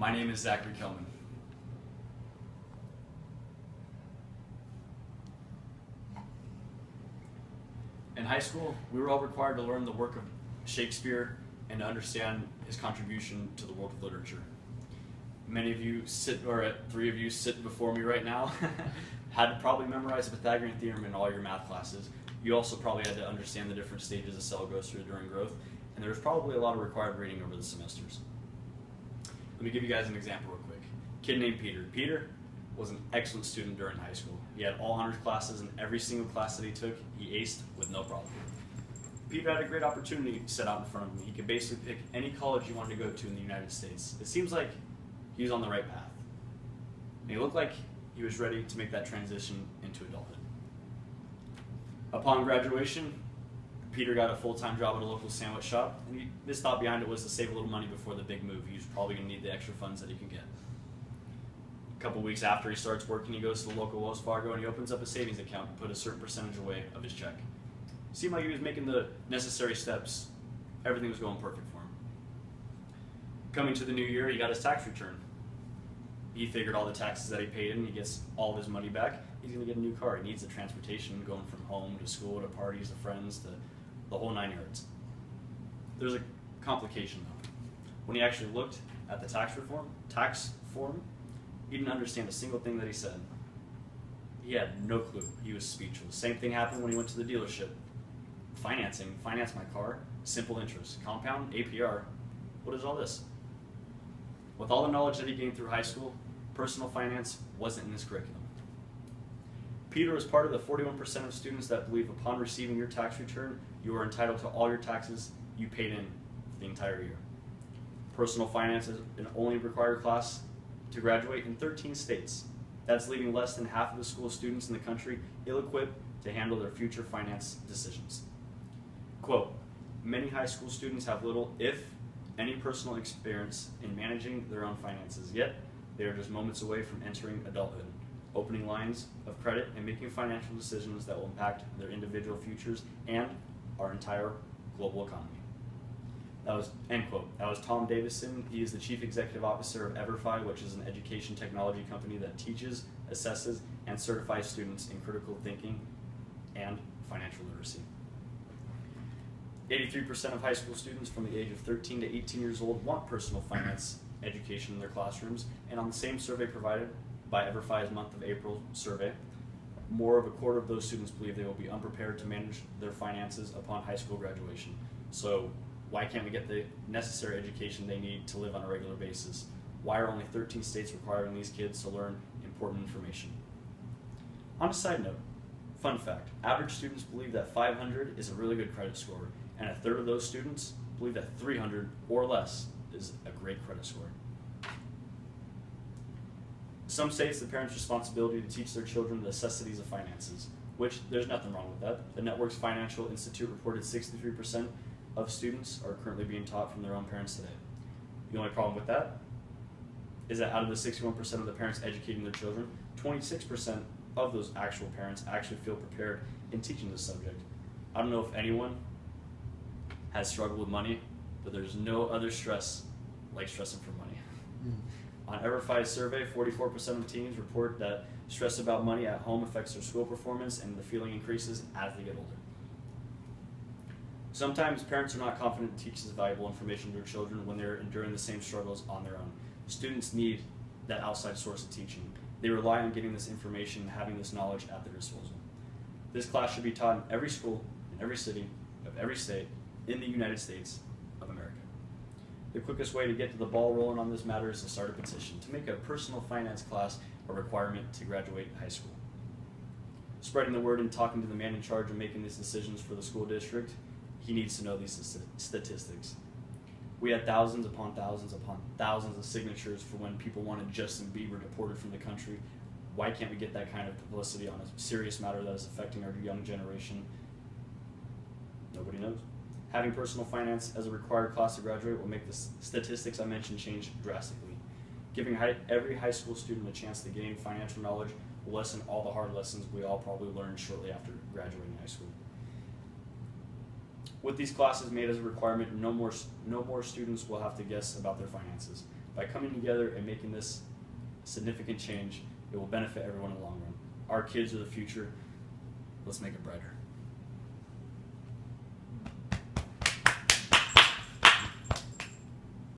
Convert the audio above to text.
My name is Zachary Kellman. In high school, we were all required to learn the work of Shakespeare and to understand his contribution to the world of literature. Many of you three of you sitting before me right now had to probably memorize the Pythagorean theorem in all your math classes. You also probably had to understand the different stages a cell goes through during growth, and there was probably a lot of required reading over the semesters. Let me give you guys an example real quick. A kid named Peter. Peter was an excellent student during high school. He had all honors classes, and every single class that he took, he aced with no problem. Peter had a great opportunity set out in front of him. He could basically pick any college he wanted to go to in the United States. It seems like he was on the right path. And he looked like he was ready to make that transition into adulthood. Upon graduation, Peter got a full-time job at a local sandwich shop, and his thought behind it was to save a little money before the big move. He was probably going to need the extra funds that he could get. A couple weeks after he starts working, he goes to the local Wells Fargo and he opens up a savings account and put a certain percentage away of his check. It seemed like he was making the necessary steps. Everything was going perfect for him. Coming to the new year, he got his tax return. He figured all the taxes that he paid in, he gets all of his money back. He's going to get a new car. He needs the transportation going from home to school to parties to friends to the whole 9 yards. There's a complication though. When he actually looked at the tax form, he didn't understand a single thing that he said. He had no clue. He was speechless. Same thing happened when he went to the dealership. Finance my car, simple interest, compound, APR. What is all this? With all the knowledge that he gained through high school, personal finance wasn't in his curriculum. Peter was part of the 41% of students that believe upon receiving your tax return, you are entitled to all your taxes you paid in for the entire year. Personal finance is an only required class to graduate in 13 states. That's leaving less than half of the school students in the country ill-equipped to handle their future finance decisions. Quote, many high school students have little, if any, personal experience in managing their own finances, yet they are just moments away from entering adulthood, opening lines of credit and making financial decisions that will impact their individual futures and our entire global economy. That was, end quote. That was Tom Davison. He is the Chief Executive Officer of EverFi, which is an education technology company that teaches, assesses, and certifies students in critical thinking and financial literacy. 83% of high school students from the age of 13 to 18 years old want personal finance education in their classrooms, and on the same survey provided by EverFi's month of April survey, more of a quarter of those students believe they will be unprepared to manage their finances upon high school graduation. So why can't we get the necessary education they need to live on a regular basis? Why are only 13 states requiring these kids to learn important information? On a side note, fun fact, average students believe that 500 is a really good credit score, and a third of those students believe that 300 or less is a great credit score. Some say it's the parents' responsibility to teach their children the necessities of finances, which there's nothing wrong with that. The Network's Financial Institute reported 63% of students are currently being taught from their own parents today. The only problem with that is that out of the 61% of the parents educating their children, 26% of those actual parents actually feel prepared in teaching this subject. I don't know if anyone has struggled with money, but there's no other stress like stressing for money. On EverFi's survey, 44% of teens report that stress about money at home affects their school performance, and the feeling increases as they get older. Sometimes parents are not confident to teach this valuable information to their children when they're enduring the same struggles on their own. Students need that outside source of teaching. They rely on getting this information and having this knowledge at their disposal. This class should be taught in every school, in every city, of every state, in the United States of America. The quickest way to get to the ball rolling on this matter is to start a petition to make a personal finance class a requirement to graduate high school. Spreading the word and talking to the man in charge of making these decisions for the school district, he needs to know these statistics. We had thousands upon thousands of signatures for when people wanted Justin Bieber deported from the country. Why can't we get that kind of publicity on a serious matter that is affecting our young generation? Nobody knows. Having personal finance as a required class to graduate will make the statistics I mentioned change drastically. Giving every high school student a chance to gain financial knowledge will lessen all the hard lessons we all probably learned shortly after graduating high school. With these classes made as a requirement, no more students will have to guess about their finances. By coming together and making this significant change, it will benefit everyone in the long run. Our kids are the future. Let's make it brighter.